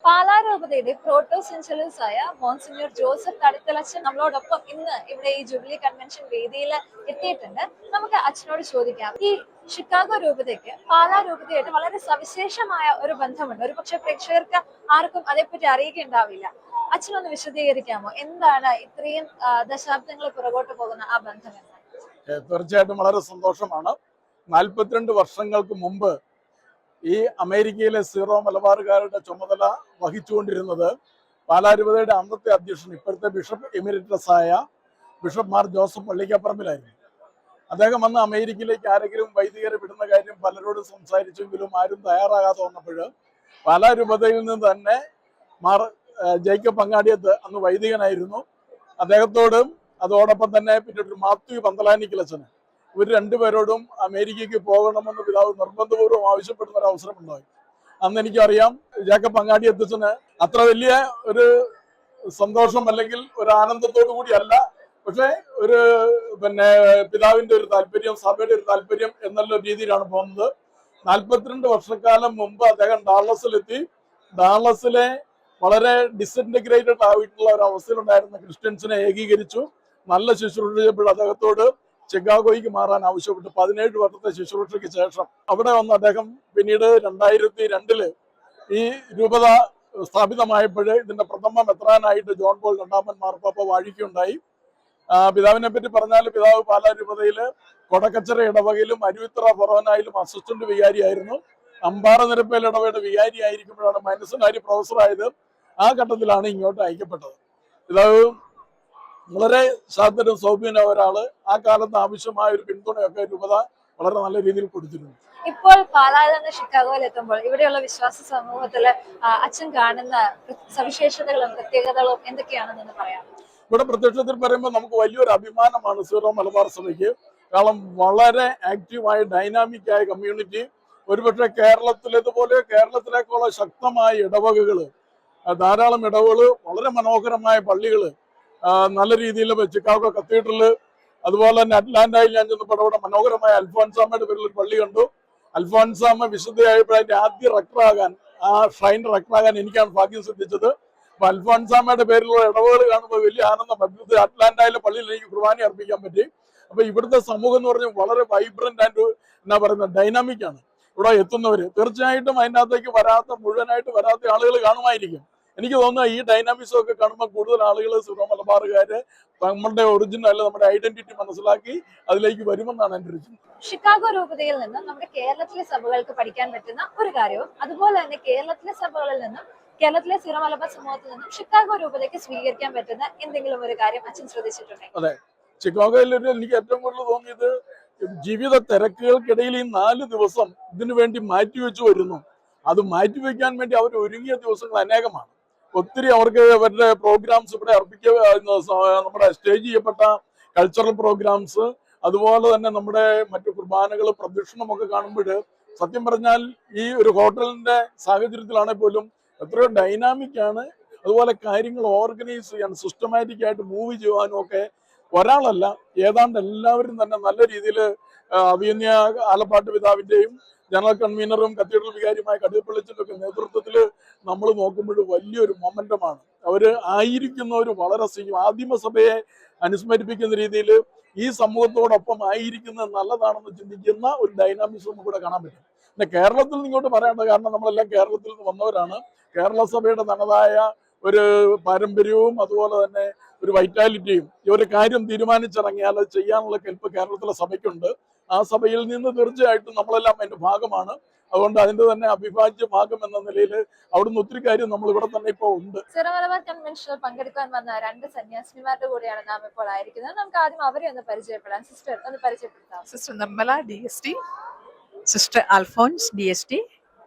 പാലാരൂപതയുടെ പ്രോട്ടോസെൻചലസ് ആയ monsignor Joseph തടത്തലച്ചൻ നമ്മളോടൊപ്പം ഇന്ന് ഇവിടെ ഈ ജൂബിലി കൺവെൻഷൻ വേദിയിൽ എത്തിയിട്ടുണ്ട്. നമുക്ക് അച്ഛനോട് ചോദിക്കാം, ഈ ഷിക്കാഗോ രൂപതയ്ക്ക് പാലാ രൂപതയായിട്ട് വളരെ സവിശേഷമായ ഒരു ബന്ധമുണ്ട്. ഒരു പക്ഷെ പ്രേക്ഷകർക്ക് ആർക്കും അതേപ്പറ്റി അറിയുകയുണ്ടാവില്ല. അച്ഛനൊന്ന് വിശദീകരിക്കാമോ, എന്താണ് ഇത്രയും ദശാബ്ദങ്ങൾ പുറകോട്ട് പോകുന്ന ആ ബന്ധം എന്ന്? തീർച്ചയായിട്ടും വളരെ സന്തോഷമാണ്. 42 വർഷങ്ങൾക്ക് മുമ്പ് ഈ അമേരിക്കയിലെ സീറോ മലബാറുകാരുടെ ചുമതല വഹിച്ചുകൊണ്ടിരുന്നത് പാലാരൂപതയുടെ അന്നത്തെ അധ്യക്ഷൻ, ഇപ്പോഴത്തെ ബിഷപ്പ് എമിരിറ്റസ് ആയ ബിഷപ്പ് മാർ ജോസഫ് പള്ളിക്കപ്പറമ്പിലായിരുന്നു. അദ്ദേഹം അന്ന് അമേരിക്കയിലേക്ക് ആരെങ്കിലും വൈദികരെ വിടുന്ന കാര്യം പലരോടും സംസാരിച്ചെങ്കിലും ആരും തയ്യാറാകാതെ വന്നപ്പോൾ പാലാരൂപതയിൽ നിന്ന് തന്നെ മാർ ജേക്കബ് പങ്ങാടിയത്ത് അന്ന് വൈദികനായിരുന്നു, അദ്ദേഹത്തോടും അതോടൊപ്പം തന്നെ പിന്നെ ഒരു മാത്യു പന്തലാനിക്കലച്ചന്, ഇവർ രണ്ടുപേരോടും അമേരിക്കയ്ക്ക് പോകണമെന്ന് പിതാവ് നിർബന്ധപൂർവ്വം ആവശ്യപ്പെടുന്ന ഒരു അവസരം ഉണ്ടായി. അന്ന് എനിക്കറിയാം ജേക്കബ് പങ്ങാടിയത്തച്ഛന് അത്ര വലിയ ഒരു സന്തോഷം അല്ലെങ്കിൽ ഒരു ആനന്ദത്തോടു കൂടിയല്ല, പക്ഷെ ഒരു പിതാവിന്റെ ഒരു താല്പര്യം, സഭയുടെ ഒരു താല്പര്യം എന്നുള്ള രീതിയിലാണ് പോകുന്നത്. 42 വർഷക്കാലം മുമ്പ് അദ്ദേഹം ഡാളസിലെത്തി. ഡാളസിലെ വളരെ ഡിസിന്റഗ്രേറ്റഡ് ആയിട്ടുള്ള ഒരു അവസ്ഥയിലുണ്ടായിരുന്ന ക്രിസ്ത്യൻസിനെ ഏകീകരിച്ചു. നല്ല ശുശ്രൂഷ ചെയ്യപ്പോൾ അദ്ദേഹത്തോട് ചിക്കാഗോയ്ക്ക് മാറാൻ ആവശ്യപ്പെട്ടു. 17 വർഷത്തെ ശുശ്രൂഷയ്ക്ക് ശേഷം അവിടെ വന്ന് അദ്ദേഹം പിന്നീട് 2002 ഈ രൂപത സ്ഥാപിതമായപ്പോൾ ഇതിന്റെ പ്രഥമ മെത്രാനായിട്ട് ജോൺ പോൾ രണ്ടാമൻ മാർപ്പാപ്പ വാഴിക്കുകയുണ്ടായി. പിതാവിനെ പറ്റി പറഞ്ഞാൽ പിതാവ് പാലാ രൂപതയില് കൊടക്കച്ചറ ഇടവകയിലും അരുവിത്ര ഫൊറോനായിലും അസിസ്റ്റന്റ് വികാരിയായിരുന്നു. അമ്പാറ നിരപ്പേൽ ഇടവയുടെ വികാരി ആയിരിക്കുമ്പോഴാണ് മനസ്സിനാരി പ്രൊഫസറായത്. ആ ഘട്ടത്തിലാണ് ഇങ്ങോട്ട് അയക്കപ്പെട്ടത്. പിതാവ് വളരെ ശാന്തരും സൗമ്യനും ഒരാള്. ആ കാലത്ത് ആവശ്യമായ ഒരു പിന്തുണയൊക്കെ രൂപത വളരെ നല്ല രീതിയിൽ കൊടുത്തിരുന്നു. ഇപ്പോൾ പാലായിൽ നിന്ന് ഷിക്കാഗോയിൽ എത്തുമ്പോൾ ഇവിടെയുള്ള വിശ്വാസ സമൂഹത്തില് അച്ഛൻ കാണുന്ന സവിശേഷതകളും പ്രത്യേകതകളും എന്തൊക്കെയാണെന്ന് പറയാം? ഇവിടെ പ്രത്യക്ഷത്തിൽ പറയുമ്പോൾ നമുക്ക് വലിയൊരു അഭിമാനമാണ് സീറോ മലബാർ സഭയ്ക്ക്. കാരണം വളരെ ആക്റ്റീവായ ഡൈനാമിക് ആയ കമ്മ്യൂണിറ്റി. ഒരുപക്ഷെ കേരളത്തിലേതുപോലെ കേരളത്തിലേക്കുള്ള ശക്തമായ ഇടവകകള്, ധാരാളം ഇടവകള്, വളരെ മനോഹരമായ പള്ളികള്, നല്ല രീതിയിൽ ചിക്കാഗോ കത്തീഡ്രല്, അതുപോലെ തന്നെ അറ്റ്ലാന്റയിൽ ഞാൻ ചെന്നപ്പോൾ അവിടെ മനോഹരമായ അൽഫോൻസാമയുടെ പേരിൽ ഒരു പള്ളി കണ്ടു. അൽഫോൻസാമ വിശുദ്ധയായപ്പോൾ അതിന്റെ ആദ്യ റക്ടറാകാൻ, ആ ഷൈൻ റക്ടറാകാൻ എനിക്കാണ് ഭാഗ്യം സിദ്ധിച്ചത്. അപ്പൊ അൽഫോൻസാമയുടെ പേരിലുള്ള ഇടവുകൾ കാണുമ്പോൾ വലിയ ആനന്ദം. അറ്റ്ലാന്റയിലെ പള്ളിയിൽ എനിക്ക് കുർബാന അർപ്പിക്കാൻ പറ്റി. അപ്പൊ ഇവിടുത്തെ സമൂഹം എന്ന് പറഞ്ഞാൽ വളരെ വൈബ്രന്റ് ആൻഡ് ഡൈനാമിക് ആണ്. ഇവിടെ എത്തുന്നവര് തീർച്ചയായിട്ടും അതിൻ്റെ അകത്തേക്ക് മുഴുവനായിട്ട് വരാത്ത ആളുകൾ കാണുമായിരിക്കും. എനിക്ക് തോന്നുന്നു ഈ ഡൈനാമിക്സ് ഒക്കെ കാണുമ്പോൾ കൂടുതൽ ആളുകൾ സീറോ മലബാറുകാര് നമ്മുടെ ഒറിജിനൽ, നമ്മുടെ ഐഡന്റിറ്റി മനസ്സിലാക്കി അതിലേക്ക് വരുമെന്നാണ് എൻ്റെ ഒരു ചിന്ത. ഷിക്കാഗോ രൂപതയിൽ നിന്നും നമ്മുടെ കേരളത്തിലെ സഭകൾക്ക് പഠിക്കാൻ പറ്റുന്ന ഒരു കാര്യവും, അതുപോലെ തന്നെ കേരളത്തിലെ സഭകളിൽ നിന്നും കേരളത്തിലെ സീറോ മലബാർ സമൂഹത്തിൽ നിന്നും ഷിക്കാഗോ രൂപതയ്ക്ക് സ്വീകരിക്കാൻ പറ്റുന്ന എന്തെങ്കിലും ഒരു കാര്യം അച്ഛൻ ശ്രദ്ധിച്ചിട്ടുണ്ടെങ്കിൽ? അതെ, ഷിക്കാഗോയിൽ എനിക്ക് ഏറ്റവും കൂടുതൽ തോന്നിയത് ജീവിത തിരക്കുകൾക്കിടയിൽ ഈ 4 ദിവസം ഇതിനു വേണ്ടി മാറ്റിവെച്ചു വരുന്നു. അത് മാറ്റിവെക്കാൻ വേണ്ടി അവർ ഒരുങ്ങിയ ദിവസങ്ങൾ അനേകമാണ്. ഒത്തിരി അവർക്ക് അവരുടെ പ്രോഗ്രാംസ് ഇവിടെ നമ്മുടെ സ്റ്റേജ് ചെയ്യപ്പെട്ട കൾച്ചറൽ പ്രോഗ്രാംസ്, അതുപോലെ തന്നെ നമ്മുടെ മറ്റു കുർബാനകൾ, പ്രദക്ഷിണമൊക്കെ കാണുമ്പോൾ സത്യം പറഞ്ഞാൽ ഈ ഒരു ഹോട്ടലിന്റെ സാഹചര്യത്തിലാണെങ്കിൽ പോലും എത്രയോ ഡൈനാമിക് ആണ്. അതുപോലെ കാര്യങ്ങൾ ഓർഗനൈസ് ചെയ്യാൻ, സിസ്റ്റമാറ്റിക് ആയിട്ട് മൂവ് ചെയ്യാനും ഒക്കെ ഒരാളല്ല, ഏതാണ്ട് എല്ലാവരും തന്നെ നല്ല രീതിയിൽ അഭിയന്യ ആലപ്പാട്ട് പിതാവിന്റെയും ജനറൽ കൺവീനറും കത്തീഡ്രൽ വികാരിയുമായ കടിയപ്പള്ളിച്ചന്റെ ഒക്കെ നേതൃത്വത്തിൽ നമ്മൾ നോക്കുമ്പോൾ വലിയൊരു മൊമെന്റമാണ്. അവര് ആയിരിക്കുന്നവർ വളരെ ആദിമസഭയെ അനുസ്മരിപ്പിക്കുന്ന രീതിയിൽ ഈ സമൂഹത്തോടൊപ്പം ആയിരിക്കുന്നത് നല്ലതാണെന്ന് ചിന്തിക്കുന്ന ഒരു ഡൈനാമിക്സും കൂടെ കാണാൻ പറ്റും. പിന്നെ കേരളത്തിൽ നിന്ന് ഇങ്ങോട്ട് പറയേണ്ട കാരണം നമ്മളെല്ലാം കേരളത്തിൽ നിന്ന് വന്നവരാണ്. കേരള സഭയുടെ തനതായ ഒരു പാരമ്പര്യവും അതുപോലെ തന്നെ ഒരു വൈറ്റാലിറ്റിയും, ഈ ഒരു കാര്യം തീരുമാനിച്ചിറങ്ങിയാൽ അത് ചെയ്യാനുള്ള കെൽപ്പ് കേരളത്തിലെ സഭയ്ക്കുണ്ട്. ആ സഭയിൽ നിന്ന് തീർച്ചയായിട്ടും നമ്മളെല്ലാം അതിന്റെ ഭാഗമാണ്. അതുകൊണ്ട് അതിന്റെ തന്നെ അവിഭാജ്യ ഭാഗം എന്ന നിലയിൽ അവിടുന്ന് ഒത്തിരി കാര്യം നമ്മൾ ഇവിടെ തന്നെ ഇപ്പോൾ ഉണ്ട്. സീറോ മലബാർ കൺവെൻഷനിൽ പങ്കെടുക്കാൻ വന്ന 2 സന്യാസിനിമാരുടെ കൂടെയാണ് നാം ഇപ്പോൾ ആയിരിക്കുന്നത്. നമുക്ക് ആദ്യം അവരെ ഒന്ന് പരിചയപ്പെടാം. സിസ്റ്റർ ഒന്ന് പരിചയപ്പെടുത്താം. Sister Nirmala DST, sister Alphonse DST,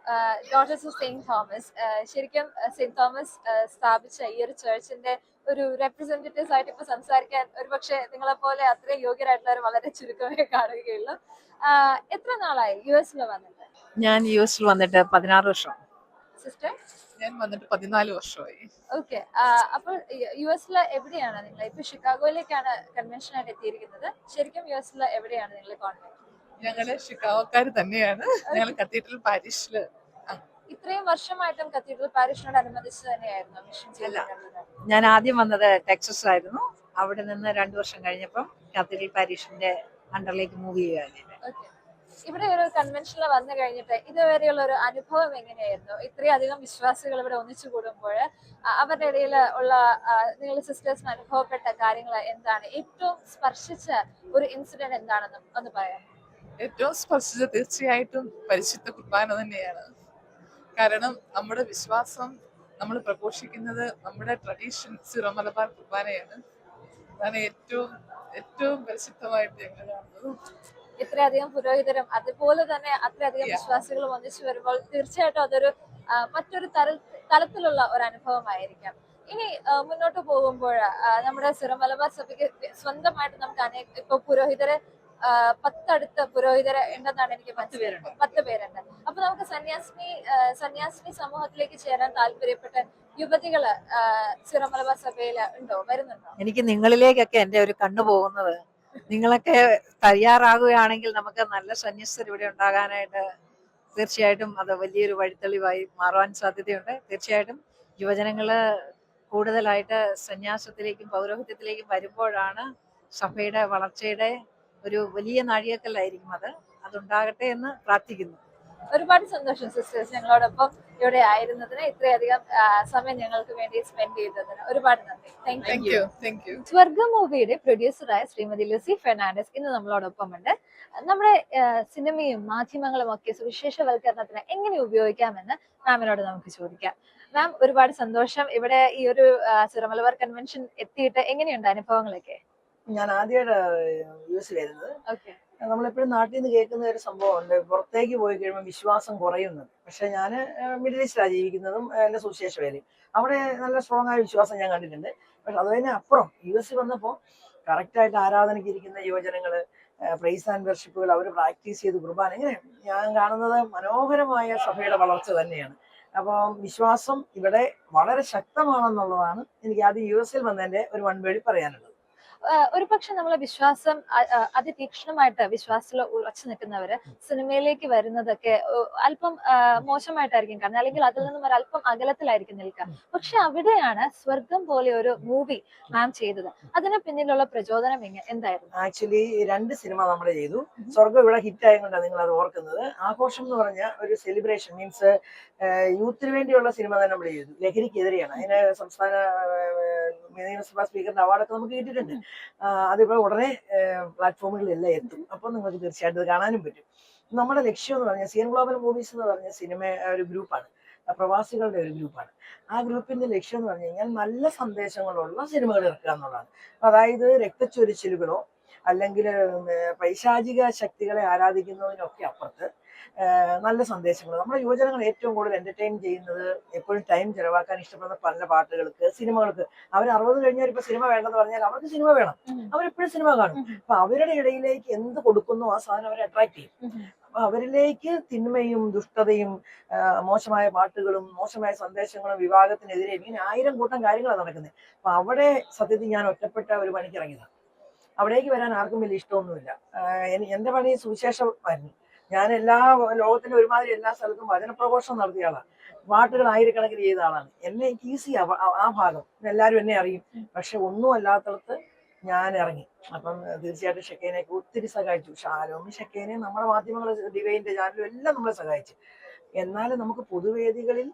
daughters of saint Thomas. ശരിക്കും സെയിന്റ് തോമസ് സ്ഥാപിച്ച ഈ ഒരു ചർച്ചിന്റെ ഒരു റെപ്രസെന്റേറ്റീവ്സ് ആയിട്ട് ഇപ്പൊ സംസാരിക്കാൻ ഒരുപക്ഷെ നിങ്ങളെ പോലെ അത്രയും യോഗ്യരായിട്ടുള്ളവർ വളരെ ചുരുക്കമേ കാണുകയുള്ളൂ. എത്ര നാളായി US വന്നിട്ട്? ഞാൻ US വന്നിട്ട് 16 വർഷം. സിസ്റ്റർ? ഞാൻ വന്നിട്ട് 14 വർഷമായി. ഓക്കെ. അപ്പോൾ US എവിടെയാണ് നിങ്ങൾ? ഇപ്പൊ ഷിക്കാഗോയിലേക്കാണ് കൺവെൻഷൻ ആയിട്ട് എത്തിയിരിക്കുന്നത്. ശരിക്കും US എവിടെയാണ് നിങ്ങൾ കോൺടാക്ട്? ഞങ്ങള് ഷിക്കാഗോക്കാർ തന്നെയാണ്. ഞങ്ങൾ കത്തീഡ്രൽ പാരിഷില്. ഇത്രയും വർഷമായിട്ടും കത്തീഡ്രൽ പാരിഷിനോടനുബന്ധിച്ച് തന്നെയായിരുന്നു മിഷൻ അല്ല. ചെയ്തിട്ടുള്ളത്? ഞാൻ ആദ്യം വന്നത് ടെക്സസ് ആയിരുന്നു. അവിടെ നിന്ന് 2 വർഷം കഴിഞ്ഞപ്പം കത്തീഡ്രൽ പാരീഷിന്റെ അണ്ടറിലേക്ക് മൂവ് ചെയ്യുകയാണ്. Okay. ഇവിടെ ഒരു കൺവെൻഷനിൽ വന്നു കഴിഞ്ഞിട്ട് ഇതുവരെയുള്ള ഒരു അനുഭവം എങ്ങനെയായിരുന്നു? ഇത്രയധികം വിശ്വാസികൾ ഇവിടെ ഒന്നിച്ചു കൂടുമ്പോൾ അവരുടെ ഇടയിൽ ഉള്ള നിങ്ങളുടെ സിസ്റ്റേഴ്സിന് അനുഭവപ്പെട്ട കാര്യങ്ങൾ എന്താണ്? ഏറ്റവും സ്പർശിച്ച ഒരു ഇൻസിഡന്റ് എന്താണെന്ന് ഒന്ന് പറയാം. ഏറ്റവും സ്പർശിച്ച തീർച്ചയായിട്ടും പരിശുദ്ധ കുർബാന തന്നെയാണ്. കാരണം നമ്മുടെ വിശ്വാസം നമ്മൾ പ്രഘോഷിക്കുന്നത് നമ്മുടെ ട്രഡീഷൻ സിറോ മലബാർ കുർബാനയാണ്. അതാണ് ഏറ്റവും ഏറ്റവും പരിശുദ്ധമായിട്ട് ഞങ്ങൾ കാണുന്നത്. ഇത്രയധികം പുരോഹിതരും അതുപോലെ തന്നെ അത്രയധികം വിശ്വാസികളും ഒന്നിച്ചു വരുമ്പോൾ തീർച്ചയായിട്ടും അതൊരു മറ്റൊരു തലത്തിലുള്ള ഒരു അനുഭവമായിരിക്കാം. ഇനി മുന്നോട്ട് പോകുമ്പോൾ നമ്മുടെ സിറോ മലബാർ സഭയ്ക്ക് സ്വന്തമായിട്ട് നമുക്ക് ഇപ്പൊ പുരോഹിതരെ 10 അടുത്ത പുരോഹിതരെ ഉണ്ടെന്നാണ് എനിക്ക് മനസ്സിലായത്. 10 പേരുണ്ട്. അപ്പൊ നമുക്ക് സന്യാസിനി സമൂഹത്തിലേക്ക് ചേരാൻ താല്പര്യപ്പെട്ട യുവതികള് സിറോ മലബാർ സഭയിൽ ഉണ്ടോ, വരുന്നുണ്ടോ? എനിക്ക് നിങ്ങളിലേക്കൊക്കെ എന്റെ ഒരു കണ്ണു പോകുന്നത്, നിങ്ങളൊക്കെ തയ്യാറാകുകയാണെങ്കിൽ നമുക്ക് നല്ല സന്യസ്തർ ഇവിടെ ഉണ്ടാകാനായിട്ട് തീർച്ചയായിട്ടും അത് വലിയൊരു വഴിത്തെളിവായി മാറുവാൻ സാധ്യതയുണ്ട്. തീർച്ചയായിട്ടും യുവജനങ്ങള് കൂടുതലായിട്ട് സന്യാസത്തിലേക്കും പൗരോഹിത്യത്തിലേക്കും വരുമ്പോഴാണ് സഭയുടെ വളർച്ചയുടെ ഒരു വലിയ നാഴികക്കല്ലായിരിക്കും അതുണ്ടാകട്ടെ എന്ന് പ്രാർത്ഥിക്കുന്നു. ഒരുപാട് സന്തോഷം സിസ്റ്റേഴ്സ് ഞങ്ങളോടൊപ്പം ഇവിടെ ആയിരുന്നതിന്, ഇത്രയധികം സമയം ഞങ്ങൾക്ക് വേണ്ടി സ്പെൻഡ് ചെയ്തതിന് ഒരുപാട് നന്ദി. Thank you. സ്വർഗം മൂവിയുടെ പ്രൊഡ്യൂസറായ ശ്രീമതി ലിസി ഫെർണാണ്ടസ് ഇന്ന് നമ്മളോടൊപ്പം ഉണ്ട്. നമ്മുടെ സിനിമയും മാധ്യമങ്ങളും ഒക്കെ സുവിശേഷവൽക്കരണത്തിന് എങ്ങനെ ഉപയോഗിക്കാമെന്ന് മാമിനോട് നമുക്ക് ചോദിക്കാം. മാം, ഒരുപാട് സന്തോഷം. ഇവിടെ ഈ ഒരു സിറോ മലബാർ കൺവെൻഷൻ എത്തിയിട്ട് എങ്ങനെയുണ്ട് അനുഭവങ്ങളൊക്കെ? ഞാൻ ആദ്യമായിട്ട് യൂസ് വരുന്നത്. ഓക്കെ. നമ്മളെപ്പോഴും നാട്ടിൽ നിന്ന് കേൾക്കുന്ന ഒരു സംഭവമുണ്ട്, പുറത്തേക്ക് പോയി കഴിയുമ്പോൾ വിശ്വാസം കുറയുന്നത്. പക്ഷെ ഞാൻ മിഡിൽ ഈസ്റ്റിലാണ് ജീവിക്കുന്നതും എൻ്റെ സുവിശേഷ വേലയും. അവിടെ നല്ല സ്ട്രോങ് ആയ വിശ്വാസം ഞാൻ കണ്ടിട്ടുണ്ട്. പക്ഷെ അതിന് അപ്പുറം US വന്നപ്പോൾ കറക്റ്റായിട്ട് ആരാധനയ്ക്ക് ഇരിക്കുന്ന യുവജനങ്ങൾ, പ്രൈസ് ആൻഡ് വർഷിപ്പുകൾ അവർ പ്രാക്ടീസ് ചെയ്ത് കുർബാന, ഇങ്ങനെ ഞാൻ കാണുന്നത് മനോഹരമായ സഭയുടെ വളർച്ച തന്നെയാണ്. അപ്പം വിശ്വാസം ഇവിടെ വളരെ ശക്തമാണെന്നുള്ളതാണ് എനിക്ക് ആദ്യം US വന്നതിൻ്റെ ഒരു വൺവേടി പറയാനുള്ളത്. ഒരു പക്ഷെ നമ്മളെ വിശ്വാസം അതിതീക്ഷ്ണമായിട്ട് വിശ്വാസത്തിൽ ഉറച്ചു നിൽക്കുന്നവര് സിനിമയിലേക്ക് വരുന്നതൊക്കെ അല്പം മോശമായിട്ടായിരിക്കും കാണുന്നത്, അല്ലെങ്കിൽ അതിൽ നിന്നും ഒരല്പം അകലത്തിലായിരിക്കും നിൽക്കുക. പക്ഷെ അവിടെയാണ് സ്വർഗം പോലെ ഒരു മൂവി മാം ചെയ്തത്. അതിന് പിന്നിലുള്ള പ്രചോദനം എന്തായിരുന്നു? ആക്ച്വലി 2 സിനിമ നമ്മൾ ചെയ്തു. സ്വർഗം ഇവിടെ ഹിറ്റ് ആയതുകൊണ്ടാണ് നിങ്ങൾ അത് ഓർക്കുന്നത്. ആഘോഷം എന്ന് പറഞ്ഞ ഒരു സെലിബ്രേഷൻ മീൻസ് യൂത്തിന് വേണ്ടിയുള്ള സിനിമ തന്നെ നമ്മൾ ചെയ്തു. ലഹരിക്കെതിരെയാണ്. അതിന് സംസ്ഥാന നിയമസഭാ സ്പീക്കറിന്റെ അവാർഡൊക്കെ നമുക്ക് കിട്ടിയിട്ടുണ്ട്. അതിപ്പോൾ ഉടനെ പ്ലാറ്റ്ഫോമുകളിലെല്ലാം എത്തും. അപ്പോൾ നിങ്ങൾക്ക് തീർച്ചയായിട്ടും അത് കാണാനും പറ്റും. നമ്മുടെ ലക്ഷ്യം എന്ന് പറഞ്ഞാൽ CN ഗ്ലോബൽ മൂവീസ് എന്ന് പറഞ്ഞ സിനിമ ഒരു ഗ്രൂപ്പാണ്, പ്രവാസികളുടെ ഒരു ഗ്രൂപ്പാണ്. ആ ഗ്രൂപ്പിന്റെ ലക്ഷ്യം എന്ന് പറഞ്ഞു കഴിഞ്ഞാൽ നല്ല സന്ദേശങ്ങളുള്ള സിനിമകൾ ഇറക്കുക എന്നുള്ളതാണ്. അതായത് രക്തച്ചൊരിച്ചിലുകളോ അല്ലെങ്കിൽ പൈശാചിക ശക്തികളെ ആരാധിക്കുന്നതിനൊക്കെ അപ്പുറത്ത് നല്ല സന്ദേശങ്ങൾ. നമ്മുടെ യുവജനങ്ങൾ ഏറ്റവും കൂടുതൽ എന്റർടൈൻ ചെയ്യുന്നത്, എപ്പോഴും ടൈം ചെലവാക്കാൻ ഇഷ്ടപ്പെടുന്ന പല പാട്ടുകൾക്ക്, സിനിമകൾക്ക്. അവർ 60 കഴിഞ്ഞവർ ഇപ്പൊ സിനിമ വേണ്ടെന്ന് പറഞ്ഞാൽ അവർക്ക് സിനിമ വേണം, അവരെപ്പോഴും സിനിമ കാണും. അപ്പൊ അവരുടെ ഇടയിലേക്ക് എന്ത് കൊടുക്കുന്നു ആ സാധനം അവരെ അട്രാക്ട് ചെയ്യും. അപ്പൊ അവരിലേക്ക് തിന്മയും ദുഷ്ടതയും മോശമായ പാട്ടുകളും മോശമായ സന്ദേശങ്ങളും വിവാഹത്തിനെതിരെ ഇങ്ങനെ 1000 കൂട്ടം കാര്യങ്ങളാണ് നടക്കുന്നത്. അപ്പൊ അവിടെ സത്യത്തിൽ ഞാൻ ഒറ്റപ്പെട്ട ഒരു പണിക്ക് ഇറങ്ങിയതാണ്. അവിടേക്ക് വരാൻ ആർക്കും വലിയ ഇഷ്ടമൊന്നുമില്ല. എന്റെ പണി സുവിശേഷമായിരുന്നു. ഞാൻ ലോകത്തിന്റെ ഒരുമാതിരി എല്ലാ സ്ഥലത്തും വചനപ്രഘോഷണം നടത്തിയ ആളാണ്. പാട്ടുകൾ ആയിരക്കണക്കിന് ചെയ്ത ആളാണ്. എനിക്ക് ഈസിയാ ആ ഭാഗം, എല്ലാവരും എന്നെ അറിയും. പക്ഷെ ഒന്നും അല്ലാത്തടത്ത് ഞാൻ ഇറങ്ങി. അപ്പം തീർച്ചയായിട്ടും ഷെക്കേനെയൊക്കെ ഒത്തിരി സഹായിച്ചു. ഷാലോമി, ഷെക്കേനെ, നമ്മുടെ മാധ്യമങ്ങൾ, ഡിവൈൻ്റെ ചാനലും എല്ലാം നമ്മളെ സഹായിച്ചു. എന്നാലും നമുക്ക് പൊതുവേദികളിൽ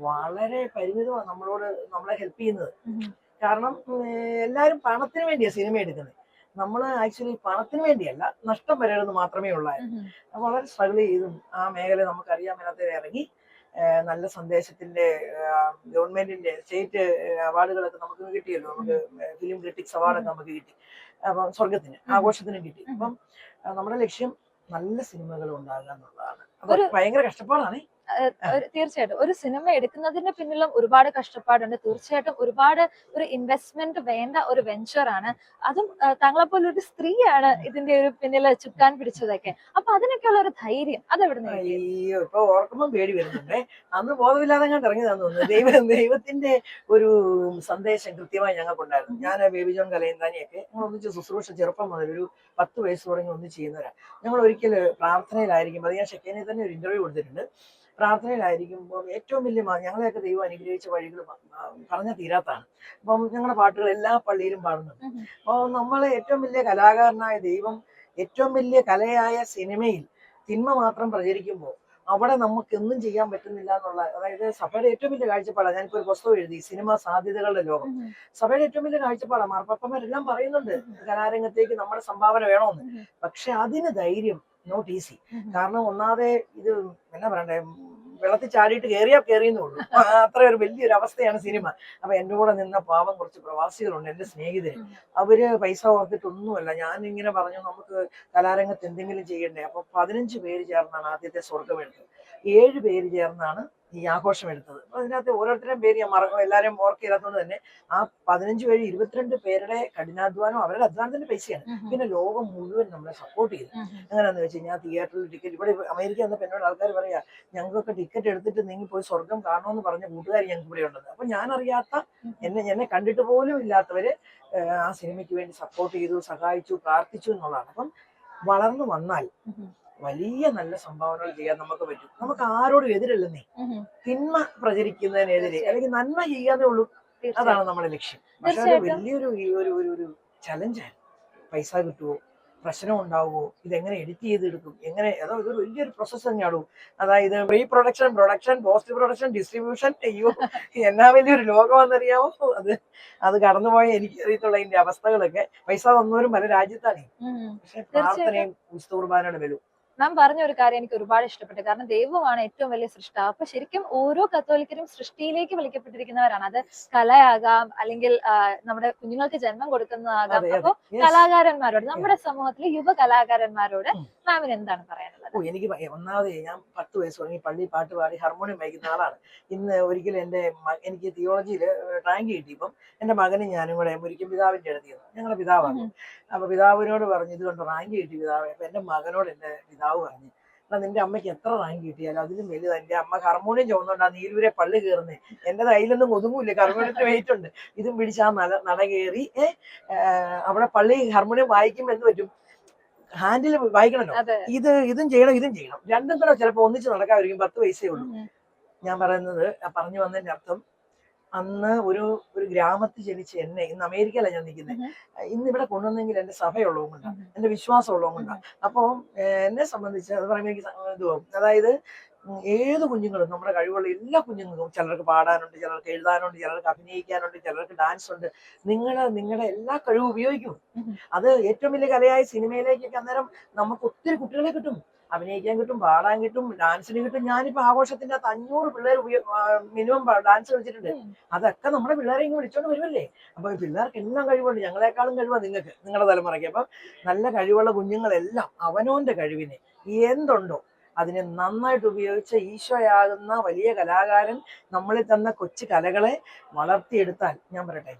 വളരെ പരിമിതമാണ് നമ്മളെ ഹെൽപ്പ് ചെയ്യുന്നത്. കാരണം എല്ലാവരും പണത്തിന് വേണ്ടിയാണ് സിനിമ എടുക്കുന്നത്. നമ്മൾ ആക്ച്വലി പണത്തിന് വേണ്ടിയല്ല, നഷ്ടം വരരുതെന്ന് മാത്രമേ ഉള്ളായിരുന്നു. വളരെ സ്ട്രഗിൾ ചെയ്തും ആ മേഖല നമുക്കറിയാൻ മേലാത്ത ഇറങ്ങി നല്ല സന്ദേശത്തിന്റെ ഗവൺമെന്റിന്റെ സ്റ്റേറ്റ് അവാർഡുകളൊക്കെ നമുക്ക് കിട്ടിയല്ലോ. നമുക്ക് ഫിലിം ക്രിറ്റിക്സ് അവാർഡൊക്കെ നമുക്ക് കിട്ടി. അപ്പം സ്വർഗത്തിന് ആഘോഷത്തിനും കിട്ടി. അപ്പം നമ്മുടെ ലക്ഷ്യം നല്ല സിനിമകൾ ഉണ്ടാകുക എന്നുള്ളതാണ്. അപ്പൊ ഭയങ്കര കഷ്ടപ്പാടാണ്. തീർച്ചയായിട്ടും ഒരു സിനിമ എടുക്കുന്നതിന് പിന്നിലും ഒരുപാട് കഷ്ടപ്പാടുണ്ട്. തീർച്ചയായിട്ടും ഒരുപാട് ഒരു ഇൻവെസ്റ്റ്മെന്റ് വേണ്ട ഒരു വെഞ്ചർ ആണ്. അതും താങ്കളെപ്പോലെ ഒരു സ്ത്രീയാണ് ഇതിന്റെ ഒരു പിന്നില് ചുക്കാൻ പിടിച്ചതൊക്കെ. അപ്പൊ അതിനൊക്കെയുള്ള ഒരു ധൈര്യം അതെവിടുന്ന്? അയ്യോ, ഇപ്പൊ ഓർക്കുമ്പോൾ പേടി വരുന്നുണ്ടേ. അന്ന് ബോധമില്ലാതെ ഞാൻ ഇറങ്ങിയതാന്ന് തോന്നുന്നു. ദൈവത്തിന്റെ ഒരു സന്ദേശം കൃത്യമായി ഞങ്ങൾക്കുണ്ടായിരുന്നു. ഞാൻ ബേബി ജോൺ കലയന്താനിയൊക്കെ ഞങ്ങൾ ഒന്നിച്ച് ശുശ്രൂഷ ചെറുപ്പം മുതൽ ഒരു 10 വയസ്സ് തുടങ്ങി ഒന്നിച്ച് ചെയ്യുന്നവരാണ്. ഞങ്ങൾ ഒരിക്കൽ പ്രാർത്ഥനയിലായിരിക്കും. അത് ഞാൻ ഷെക്കേനെ തന്നെ ഒരു ഇന്റർവ്യൂ കൊടുത്തിട്ടുണ്ട്. പ്രാർത്ഥനയിലായിരിക്കുമ്പോൾ ഏറ്റവും വലിയ ഞങ്ങളെയൊക്കെ ദൈവം അനുഗ്രഹിച്ച വഴികൾ പറഞ്ഞ തീരാത്താണ്. അപ്പം ഞങ്ങളുടെ പാട്ടുകൾ എല്ലാ പള്ളിയിലും പാടുന്നുണ്ട്. അപ്പോൾ നമ്മൾ ഏറ്റവും വലിയ കലാകാരനായ ദൈവം ഏറ്റവും വലിയ കലയായ സിനിമയിൽ തിന്മ മാത്രം പ്രചരിക്കുമ്പോൾ അവിടെ നമുക്ക് ഒന്നും ചെയ്യാൻ പറ്റുന്നില്ല എന്നുള്ള, അതായത് സഭയുടെ ഏറ്റവും വലിയ കാഴ്ചപ്പാടാണ്. ഞാനിപ്പോ ഒരു പുസ്തകം എഴുതി, സിനിമ സാധ്യതകളുടെ ലോകം. സഭയുടെ ഏറ്റവും വലിയ കാഴ്ചപ്പാടാണ്. മാർപ്പാപ്പന്മാരെല്ലാം പറയുന്നുണ്ട് കലാരംഗത്തേക്ക് നമ്മുടെ സംഭാവന വേണമെന്ന്. പക്ഷെ അതിന് ധൈര്യം നോട്ട് ഈസി. കാരണം ഒന്നാതെ ഇത് എന്നാ പറയണ്ടേ, വെള്ളത്തിൽ ചാടിയിട്ട് കയറിയെന്നേ ഉള്ളൂ. അത്ര ഒരു വലിയൊരു അവസ്ഥയാണ് സിനിമ. അപ്പൊ എന്റെ കൂടെ നിന്ന പാവം കുറച്ച് പ്രവാസികളുണ്ട്, എന്റെ സ്നേഹിതര്. അവര് പൈസ ഓർത്തിട്ടൊന്നുമല്ല. ഞാൻ ഇങ്ങനെ പറഞ്ഞു നമുക്ക് കലാരംഗത്ത് എന്തെങ്കിലും ചെയ്യണ്ടേ. അപ്പൊ 15 പേര് ചേർന്നാണ് ആദ്യത്തെ സ്വർഗം എടുത്തത്. 7 പേര് ചേർന്നാണ് ഈ ആഘോഷം എടുത്തത്. അപ്പൊ അതിനകത്ത് ഓരോരുത്തരുടെയും പേര് ഞാൻ എല്ലാവരെയും ഓർക്കില്ലാത്തതുകൊണ്ട് തന്നെ ആ 15 പേര് 22 പേരുടെ കഠിനാധ്വാനം അവരുടെ അധ്വാനത്തിന്റെ പൈസയാണ്. പിന്നെ ലോകം മുഴുവൻ നമ്മളെ സപ്പോർട്ട് ചെയ്തു. എങ്ങനെയാന്ന് വെച്ച് കഴിഞ്ഞാൽ തിയേറ്ററിൽ ടിക്കറ്റ്, ഇവിടെ അമേരിക്ക വന്നപ്പോൾ എന്നോട് ആൾക്കാർ പറയാ ഞങ്ങൾക്കൊക്കെ ടിക്കറ്റ് എടുത്തിട്ട് നിങ്ങൾ പോയി സ്വർഗം കാണണമെന്ന് പറഞ്ഞ കൂട്ടുകാർ ഞങ്ങൾക്ക് ഇവിടെ ഉണ്ടെന്ന്. അപ്പൊ ഞാൻ അറിയാത്ത, എന്നെ കണ്ടിട്ട് പോലും ഇല്ലാത്തവര് ആ സിനിമയ്ക്ക് വേണ്ടി സപ്പോർട്ട് ചെയ്തു, സഹായിച്ചു, പ്രാർത്ഥിച്ചു എന്നുള്ളതാണ്. അപ്പം വളർന്നു വന്നാൽ വലിയ നല്ല സംഭാവനകൾ ചെയ്യാൻ നമുക്ക് പറ്റും. നമുക്ക് ആരോടും എതിരല്ലെന്നേ, തിന്മ പ്രചരിക്കുന്നതിനെതിരെ അല്ലെങ്കിൽ നന്മ ചെയ്യാതെ ഉള്ളൂ. അതാണ് നമ്മുടെ ലക്ഷ്യം. പക്ഷെ അത് വലിയൊരു ഒരു ചലഞ്ചാണ്. പൈസ കിട്ടുമോ, പ്രശ്നം ഉണ്ടാവുമോ, ഇതെങ്ങനെ എഡിറ്റ് ചെയ്തെടുക്കും, എങ്ങനെ, അതോ ഇതൊരു വലിയൊരു പ്രോസസ് തന്നെയാണോ. അതായത് pre production, production, post production, distribution, അയ്യോ എന്നാ വലിയൊരു ലോകമെന്നറിയാമോ. അത് കടന്നുപോയ എനിക്ക് അറിയത്തുള്ള ഇതിന്റെ അവസ്ഥകളൊക്കെ. പൈസ തന്നവരും പല രാജ്യത്താണ്. പക്ഷെ പ്രാർത്ഥനയും വിശുദ്ധ കുർബാനയുടെ ബലവും. മാം പറഞ്ഞ ഒരു കാര്യം എനിക്ക് ഒരുപാട് ഇഷ്ടപ്പെട്ടു. കാരണം ദൈവമാണ് ഏറ്റവും വലിയ സൃഷ്ടാവ്. അപ്പൊ ശരിക്കും ഓരോ കത്തോലിക്കരും സൃഷ്ടിയിലേക്ക് വിളിക്കപ്പെട്ടിരിക്കുന്നവരാണ്. അത് കലയാകാം, അല്ലെങ്കിൽ നമ്മുടെ കുഞ്ഞുങ്ങൾക്ക് ജന്മം കൊടുക്കുന്നതാകാം. അപ്പൊ കലാകാരന്മാരോട്, നമ്മുടെ സമൂഹത്തിലെ യുവ കലാകാരന്മാരോട് മാമിന് എന്താണ് പറയാനുള്ളത്? എനിക്ക് ഒന്നാമത് ഞാൻ 10 വയസ്സ് തുടങ്ങി പള്ളി പാട്ട് പാടി ഹാർമോണിയം വായിക്കുന്ന ആളാണ്. ഇന്ന് ഒരിക്കലും എനിക്ക് തിയോളജിയിൽ റാങ്ക് കിട്ടിയപ്പം എന്റെ മകനും ഞാനും കൂടെ മുരിക്കും പിതാവിന്റെ അടുത്ത് ചെന്നു. ഞങ്ങളുടെ പിതാവാണ്. അപ്പൊ പിതാവിനോട് പറഞ്ഞു ഇതുകൊണ്ട് റാങ്ക് കിട്ടി പിതാവ്. അപ്പൊ എന്റെ മകനോട് എന്റെ പിതാവ് പറഞ്ഞു, എന്നാ നിന്റെ അമ്മയ്ക്ക് എത്ര റാങ്ക് കിട്ടിയാലും അതിലും വലുത് എന്റെ അമ്മ ഹാർമോണിയം ചുമന്നുകൊണ്ടാ നീലൂരെ പള്ളി കയറുന്നേ. എന്റെ കയ്യിലൊന്നും ഒതുങ്ങൂല്ലേ, ഹാർമോണിയത്തിന് വെയിറ്റ് ഉണ്ട്. ഇതും പിടിച്ച് ആ നട കയറി അവിടെ പള്ളി ഹാർമോണിയം വായിക്കുമ്പോൾ എന്ത് പറ്റും, ഹാൻഡിൽ വായിക്കണല്ലോ. ഇതും ചെയ്യണം. രണ്ടും കൂടെ ചിലപ്പോ ഒന്നിച്ച് നടക്കാതിരിക്കും. 10 വയസ്സേ ഉള്ളൂ. ഞാൻ പറയുന്നത്, പറഞ്ഞു വന്നതിന്റെ അർത്ഥം, അന്ന് ഒരു ഗ്രാമത്തിൽ ജനിച്ച എന്നെ, ഇന്ന് അമേരിക്കയിലാണ് ഞാൻ നിൽക്കുന്നത്, ഇന്ന് ഇവിടെ കൊണ്ടുവന്നെങ്കിൽ എന്റെ സഭയുള്ളതും കൊണ്ടാണ്, എന്റെ വിശ്വാസം ഉള്ളതും കൊണ്ടാണ്. അപ്പോൾ എന്നെ സംബന്ധിച്ച് അത് പറയുമ്പോൾ എനിക്ക് ഇതും, അതായത് ഏത് കുഞ്ഞുങ്ങളും, നമ്മുടെ കഴിവുള്ള എല്ലാ കുഞ്ഞുങ്ങൾക്കും, ചിലർക്ക് പാടാനുണ്ട്, ചിലർക്ക് എഴുതാനുണ്ട്, ചിലർക്ക് അഭിനയിക്കാനുണ്ട്, ചിലർക്ക് ഡാൻസ് ഉണ്ട്. നിങ്ങളുടെ എല്ലാ കഴിവും ഉപയോഗിക്കും. അത് ഏറ്റവും വലിയ കലയായ സിനിമയിലേക്കൊക്കെ അന്നേരം നമുക്ക് ഒത്തിരി കുട്ടികളെ കിട്ടും. അഭിനയിക്കാൻ കിട്ടും, പാടാൻ കിട്ടും, ഡാൻസിന് കിട്ടും. ഞാനിപ്പോ ആഘോഷത്തിന്റെ 500 പിള്ളേർ മിനിമം ഡാൻസ് കളിച്ചിട്ടുണ്ട്. അതൊക്കെ നമ്മുടെ പിള്ളേരെ ഇങ്ങ് വിളിച്ചോണ്ട് വരുമല്ലേ. അപ്പൊ പിള്ളേർക്ക് എല്ലാം കഴിവുണ്ട്. ഞങ്ങളെക്കാളും കഴിവാണ് നിങ്ങൾക്ക്, നിങ്ങളുടെ തലമുറയ്ക്ക്. അപ്പൊ നല്ല കഴിവുള്ള കുഞ്ഞുങ്ങളെല്ലാം അവനോന്റെ കഴിവിനെ എന്തുണ്ടോ അതിനെ നന്നായിട്ട് ഉപയോഗിച്ച് ഈശോയാകുന്ന വലിയ കലാകാരൻ നമ്മളിൽ തന്ന കൊച്ചു കലകളെ വളർത്തിയെടുത്താൽ, ഞാൻ പറയട്ടെ,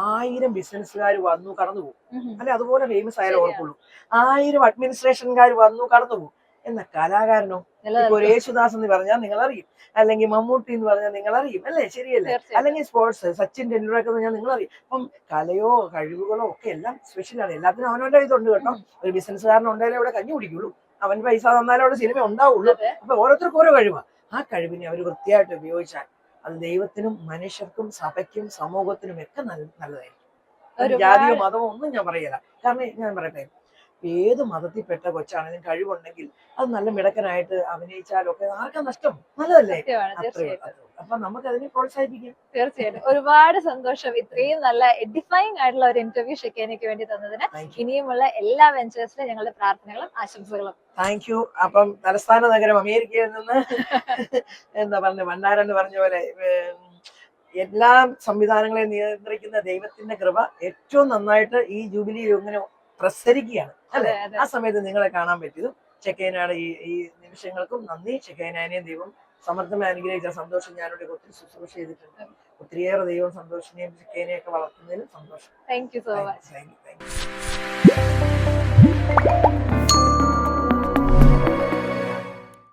1000 ബിസിനസ്സുകാർ വന്നു കടന്നു പോകും. അല്ലെ, അതുപോലെ ഫേമസ് ആയാലും ഓർക്കുള്ളൂ. 1000 അഡ്മിനിസ്ട്രേഷൻകാർ വന്നു കടന്നു പോകും. എന്ന കലാകാരനോ, ഇപ്പൊ ഒരു യേശുദാസ് എന്ന് പറഞ്ഞാൽ നിങ്ങൾ അറിയും, അല്ലെങ്കിൽ മമ്മൂട്ടി എന്ന് പറഞ്ഞാൽ നിങ്ങൾ അറിയും, അല്ലേ, ശരിയല്ലേ? അല്ലെങ്കിൽ സ്പോർട്സ് സച്ചിൻ ടെണ്ടുൽക്കർ എന്ന് പറഞ്ഞാൽ നിങ്ങൾ അറിയും. അപ്പം കലയോ കഴിവുകളോ ഒക്കെ എല്ലാം സ്പെഷ്യലാണ്. എല്ലാത്തിനും അവനവന്റെ ഇതുണ്ട് കേട്ടോ. ഒരു ബിസിനസ്സുകാരനുണ്ടായാലേ ഇവിടെ കഞ്ഞി കുടിക്കുള്ളൂ, അവൻ പൈസ തന്നാലും അവിടെ സിനിമ ഉണ്ടാവുള്ളൂ. അപ്പൊ ഓരോരുത്തർക്കും ഓരോ കഴിവാണ്. ആ കഴിവിനെ അവർ വൃത്തിയായിട്ട് ഉപയോഗിച്ചാൽ അത് ദൈവത്തിനും മനുഷ്യർക്കും സഭയ്ക്കും സമൂഹത്തിനും ഒക്കെ നല്ലതായിരിക്കും. ജാതിയോ മതമോ ഒന്നും ഞാൻ പറയല. കാരണം ഞാൻ പറയട്ടെ, ഏത് മതത്തിൽപ്പെട്ട കൊച്ചാണെങ്കിലും കഴിവുണ്ടെങ്കിൽ അത് നല്ല മിടക്കനായിട്ട് അഭിനയിച്ചാലൊക്കെ ആർക്കാ നഷ്ടം? നല്ലതല്ലേ? അപ്പൊ നമുക്ക് അതിനെ പ്രോത്സാഹിപ്പിക്കാം. തീർച്ചയായിട്ടും. ഒരുപാട് സന്തോഷം ഇത്രയും നല്ല എഡിഫൈങ് ആയിട്ടുള്ള ഒരു ഇന്റർവ്യൂ ഷെക്കേനയ്ക്ക് വേണ്ടി തന്നതിന്. ഇനിയുമുള്ള എല്ലാ വെഞ്ചേഴ്സിലും ഞങ്ങളുടെ പ്രാർത്ഥനകളും ആശംസകളും. Thank you. അപ്പം തലസ്ഥാന നഗരം അമേരിക്കയിൽ നിന്ന് എന്താ പറഞ്ഞ ഭണ്ഡാരം എന്ന് പറഞ്ഞ പോലെ എല്ലാ സംവിധാനങ്ങളെയും നിയന്ത്രിക്കുന്ന ദൈവത്തിന്റെ കൃപ ഏറ്റവും നന്നായിട്ട് ഈ ജൂബിലി ഇങ്ങനെ പ്രസരിക്കുകയാണ്, അല്ലെ? ആ സമയത്ത് നിങ്ങളെ കാണാൻ പറ്റിയതും ഷെക്കേനയുടെ ഈ നിമിഷങ്ങൾക്കും നന്ദി. ഷെക്കേനേനെയും ദൈവം സമർത്ഥമായി അനുഗ്രഹിച്ച സന്തോഷം. ഞാനിവിടെ ഒത്തിരി ശുശ്രൂഷ ചെയ്തിട്ടുണ്ട്. ഒത്തിരിയേറെ ദൈവം സന്തോഷിനെയും ഷെക്കേനെയൊക്കെ വളർത്തുന്നതിലും സന്തോഷം. Thank you so much. Thank you.